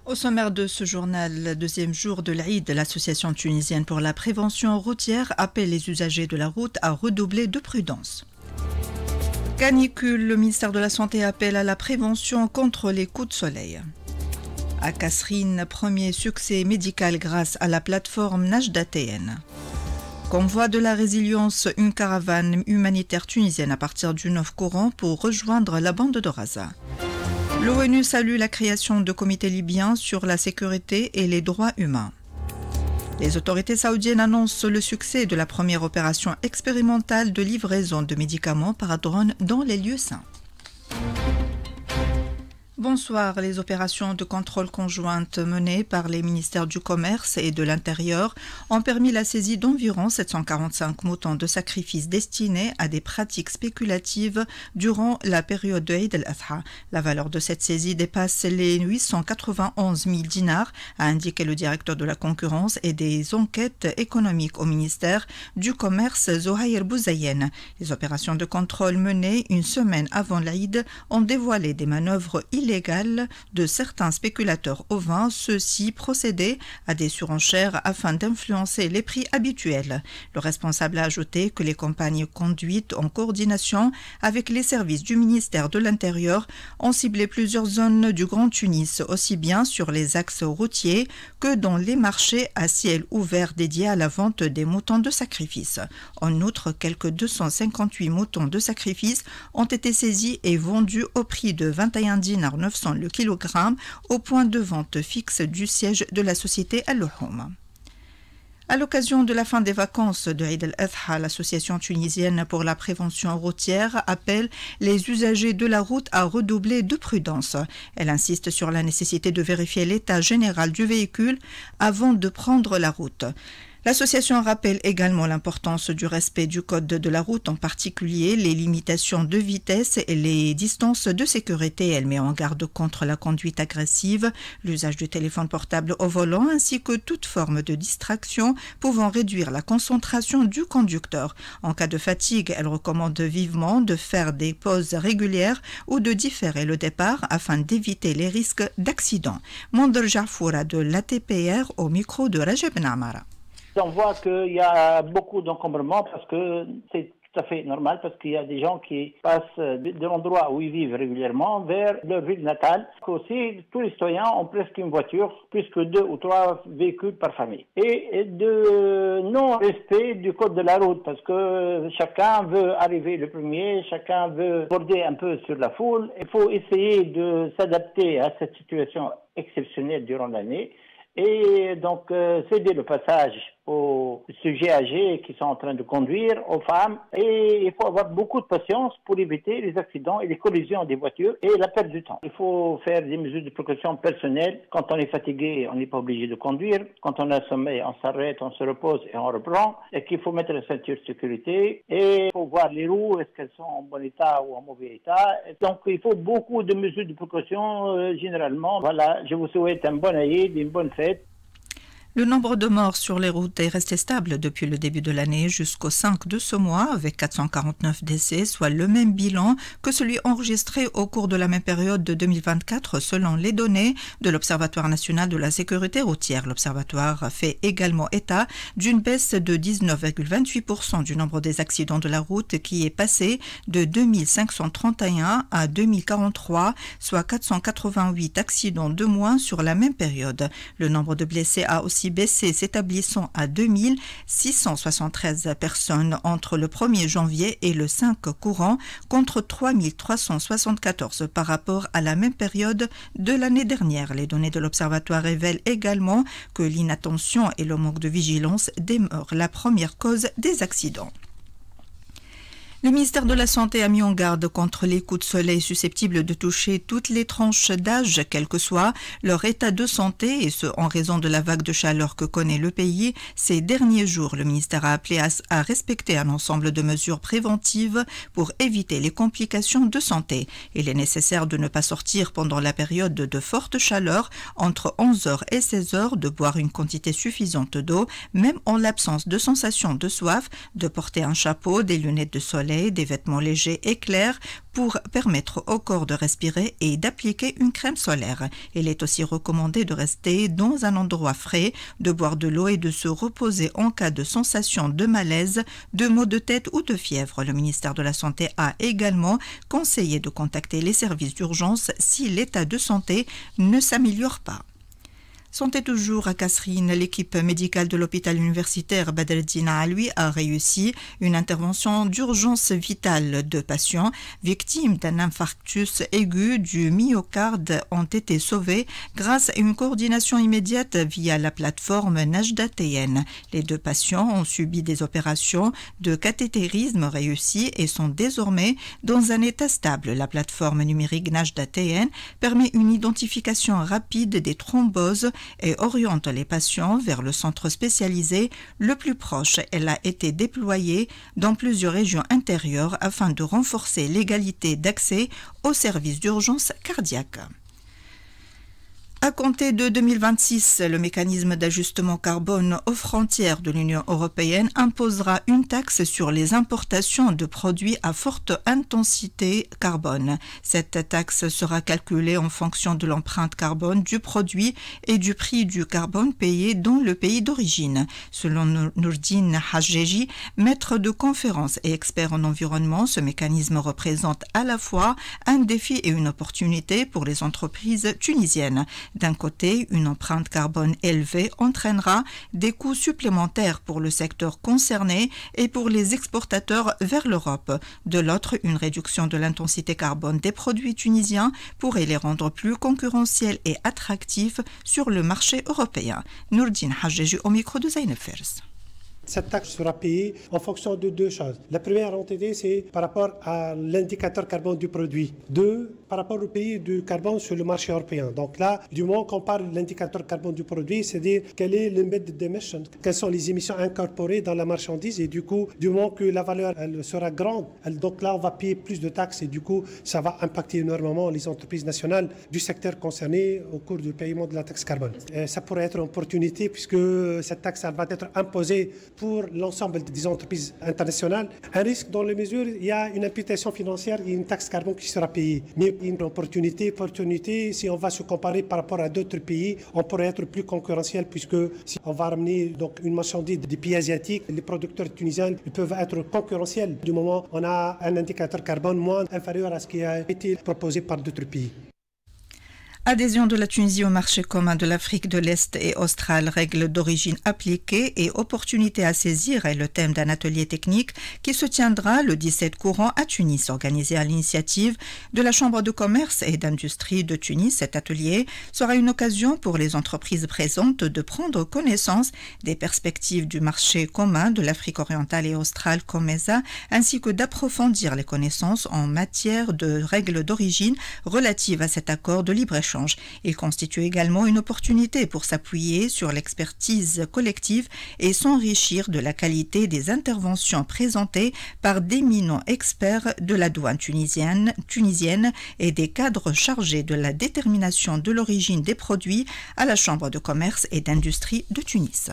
Au sommaire de ce journal, deuxième jour de l'Aïd, l'Association tunisienne pour la prévention routière appelle les usagers de la route à redoubler de prudence. Canicule, le ministère de la Santé appelle à la prévention contre les coups de soleil. À Kasserine, premier succès médical grâce à la plateforme Najdatn. Convoi de la résilience, une caravane humanitaire tunisienne à partir du 9 courant pour rejoindre la bande de Raza. L'ONU salue la création de comités libyens sur la sécurité et les droits humains. Les autorités saoudiennes annoncent le succès de la première opération expérimentale de livraison de médicaments par drone dans les lieux saints. Bonsoir. Les opérations de contrôle conjointes menées par les ministères du Commerce et de l'Intérieur ont permis la saisie d'environ 745 moutons de sacrifice destinés à des pratiques spéculatives durant la période de Eid al-Adha. La valeur de cette saisie dépasse les 891 000 dinars, a indiqué le directeur de la concurrence et des enquêtes économiques au ministère du Commerce, Zohaïr Bouzayen. Les opérations de contrôle menées une semaine avant l'Aïd ont dévoilé des manœuvres illégales de certains spéculateurs ovins, ceux-ci procédaient à des surenchères afin d'influencer les prix habituels. Le responsable a ajouté que les campagnes conduites en coordination avec les services du ministère de l'Intérieur ont ciblé plusieurs zones du Grand Tunis, aussi bien sur les axes routiers que dans les marchés à ciel ouvert dédiés à la vente des moutons de sacrifice. En outre, quelques 258 moutons de sacrifice ont été saisis et vendus au prix de 21 dinars 900 le kilogramme au point de vente fixe du siège de la société Al-Louhoum. À l'occasion de la fin des vacances de Eid al-Adha, l'Association tunisienne pour la prévention routière appelle les usagers de la route à redoubler de prudence. Elle insiste sur la nécessité de vérifier l'état général du véhicule avant de prendre la route. L'association rappelle également l'importance du respect du code de la route, en particulier les limitations de vitesse et les distances de sécurité. Elle met en garde contre la conduite agressive, l'usage du téléphone portable au volant ainsi que toute forme de distraction pouvant réduire la concentration du conducteur. En cas de fatigue, elle recommande vivement de faire des pauses régulières ou de différer le départ afin d'éviter les risques d'accident. Mondar Jafoura de l'ATPR au micro de Rajab Namara. On voit qu'il y a beaucoup d'encombrements parce que c'est tout à fait normal, parce qu'il y a des gens qui passent de l'endroit où ils vivent régulièrement vers leur ville natale. Aussi, tous les citoyens ont presque une voiture, plus que 2 ou 3 véhicules par famille. Et de non-respect du code de la route, parce que chacun veut arriver le premier, chacun veut border un peu sur la foule. Il faut essayer de s'adapter à cette situation exceptionnelle durant l'année. Et donc, céder le passage aux sujets âgés qui sont en train de conduire, aux femmes. Et il faut avoir beaucoup de patience pour éviter les accidents et les collisions des voitures et la perte du temps. Il faut faire des mesures de précaution personnelles. Quand on est fatigué, on n'est pas obligé de conduire. Quand on a sommeil, on s'arrête, on se repose et on reprend. Et qu'il faut mettre la ceinture de sécurité. Et il faut voir les roues, est-ce qu'elles sont en bon état ou en mauvais état. Et donc, il faut beaucoup de mesures de précaution généralement. Voilà, je vous souhaite un bon Aïd, une bonne fête. Le nombre de morts sur les routes est resté stable depuis le début de l'année jusqu'au 5 de ce mois, avec 449 décès, soit le même bilan que celui enregistré au cours de la même période de 2024, selon les données de l'Observatoire national de la sécurité routière. L'Observatoire fait également état d'une baisse de 19,28% du nombre des accidents de la route qui est passé de 2531 à 2043, soit 488 accidents de moins sur la même période. Le nombre de blessés a aussi baissé, s'établissant à 2673 personnes entre le 1er janvier et le 5 courant, contre 3374 par rapport à la même période de l'année dernière. Les données de l'Observatoire révèlent également que l'inattention et le manque de vigilance demeurent la première cause des accidents. Le ministère de la Santé a mis en garde contre les coups de soleil susceptibles de toucher toutes les tranches d'âge, quel que soit leur état de santé, et ce en raison de la vague de chaleur que connaît le pays ces derniers jours. Le ministère a appelé à respecter un ensemble de mesures préventives pour éviter les complications de santé. Il est nécessaire de ne pas sortir pendant la période de forte chaleur entre 11h et 16h, de boire une quantité suffisante d'eau, même en l'absence de sensation de soif, de porter un chapeau, des lunettes de soleil éclairés, des vêtements légers et clairs pour permettre au corps de respirer et d'appliquer une crème solaire. Il est aussi recommandé de rester dans un endroit frais, de boire de l'eau et de se reposer en cas de sensation de malaise, de maux de tête ou de fièvre. Le ministère de la Santé a également conseillé de contacter les services d'urgence si l'état de santé ne s'améliore pas. Santé toujours à Kasserine, l'équipe médicale de l'hôpital universitaire Badreddine Alui a réussi une intervention d'urgence vitale. Deux patients victimes d'un infarctus aigu du myocarde ont été sauvés grâce à une coordination immédiate via la plateforme Najda TN. Les deux patients ont subi des opérations de cathétérisme réussies et sont désormais dans un état stable. La plateforme numérique Najda TN permet une identification rapide des thromboses et oriente les patients vers le centre spécialisé le plus proche. Elle a été déployée dans plusieurs régions intérieures afin de renforcer l'égalité d'accès aux services d'urgence cardiaque. À compter de 2026, le mécanisme d'ajustement carbone aux frontières de l'Union européenne imposera une taxe sur les importations de produits à forte intensité carbone. Cette taxe sera calculée en fonction de l'empreinte carbone du produit et du prix du carbone payé dans le pays d'origine. Selon Nourdine Hajjeji, maître de conférence et expert en environnement, ce mécanisme représente à la fois un défi et une opportunité pour les entreprises tunisiennes. D'un côté, une empreinte carbone élevée entraînera des coûts supplémentaires pour le secteur concerné et pour les exportateurs vers l'Europe. De l'autre, une réduction de l'intensité carbone des produits tunisiens pourrait les rendre plus concurrentiels et attractifs sur le marché européen. Nourdine Hajjeji au micro de Zainab Fers. Cette taxe sera payée en fonction de deux choses. La première entité, c'est par rapport à l'indicateur carbone du produit. Deux, par rapport au pays du carbone sur le marché européen. Donc là, du moment qu'on parle de l'indicateur carbone du produit, c'est-à-dire quel est l'embedded emission, quelles sont les émissions incorporées dans la marchandise, et du coup, du moment que la valeur elle sera grande, donc là, on va payer plus de taxes, et du coup, ça va impacter énormément les entreprises nationales du secteur concerné au cours du paiement de la taxe carbone. Et ça pourrait être une opportunité puisque cette taxe elle va être imposée pour l'ensemble des entreprises internationales. Un risque dans la mesure, il y a une imputation financière et une taxe carbone qui sera payée. Mais une opportunité, si on va se comparer par rapport à d'autres pays, on pourrait être plus concurrentiel puisque si on va ramener donc une marchandise des pays asiatiques, les producteurs tunisiens peuvent être concurrentiels du moment où on a un indicateur carbone moins inférieur à ce qui a été proposé par d'autres pays. Adhésion de la Tunisie au marché commun de l'Afrique de l'Est et australe, règles d'origine appliquées et opportunités à saisir est le thème d'un atelier technique qui se tiendra le 17 courant à Tunis, organisé à l'initiative de la Chambre de commerce et d'industrie de Tunis. Cet atelier sera une occasion pour les entreprises présentes de prendre connaissance des perspectives du marché commun de l'Afrique orientale et australe COMESA, ainsi que d'approfondir les connaissances en matière de règles d'origine relatives à cet accord de libre-échange. Il constitue également une opportunité pour s'appuyer sur l'expertise collective et s'enrichir de la qualité des interventions présentées par d'éminents experts de la douane tunisienne et des cadres chargés de la détermination de l'origine des produits à la Chambre de commerce et d'industrie de Tunis.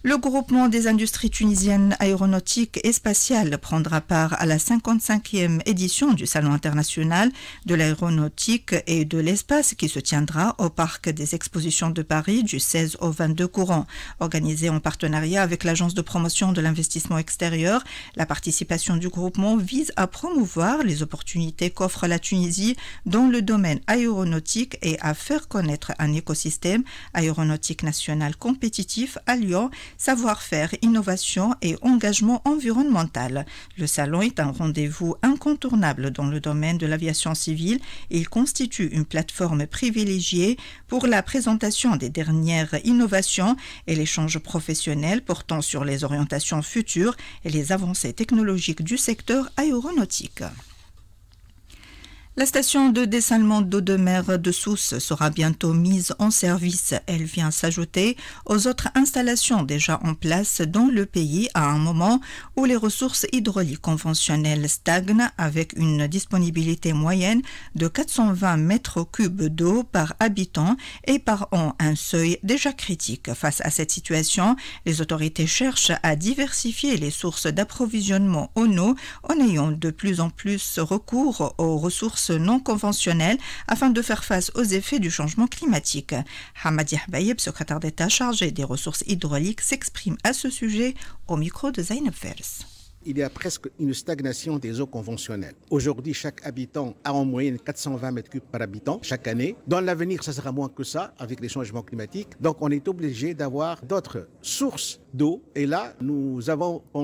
Le groupement des industries tunisiennes aéronautiques et spatiales prendra part à la 55e édition du Salon international de l'aéronautique et de l'espace qui se tiendra au Parc des Expositions de Paris du 16 au 22 courant. Organisé en partenariat avec l'Agence de promotion de l'investissement extérieur, la participation du groupement vise à promouvoir les opportunités qu'offre la Tunisie dans le domaine aéronautique et à faire connaître un écosystème aéronautique national compétitif alliant savoir-faire, innovation et engagement environnemental. Le salon est un rendez-vous incontournable dans le domaine de l'aviation civile. Il constitue une plateforme privilégiée pour la présentation des dernières innovations et l'échange professionnel portant sur les orientations futures et les avancées technologiques du secteur aéronautique. La station de dessalement d'eau de mer de Sousse sera bientôt mise en service. Elle vient s'ajouter aux autres installations déjà en place dans le pays à un moment où les ressources hydrauliques conventionnelles stagnent avec une disponibilité moyenne de 420 mètres cubes d'eau par habitant et par an, un seuil déjà critique. Face à cette situation, les autorités cherchent à diversifier les sources d'approvisionnement en eau en ayant de plus en plus recours aux ressources non conventionnelles afin de faire face aux effets du changement climatique. Hamadi Hbaïeb, secrétaire d'État chargé des ressources hydrauliques, s'exprime à ce sujet au micro de Zainab Fers. Il y a presque une stagnation des eaux conventionnelles. Aujourd'hui, chaque habitant a en moyenne 420 mètres cubes par habitant chaque année. Dans l'avenir, ça sera moins que ça avec les changements climatiques. Donc, on est obligé d'avoir d'autres sources d'eau. Et là, nous avons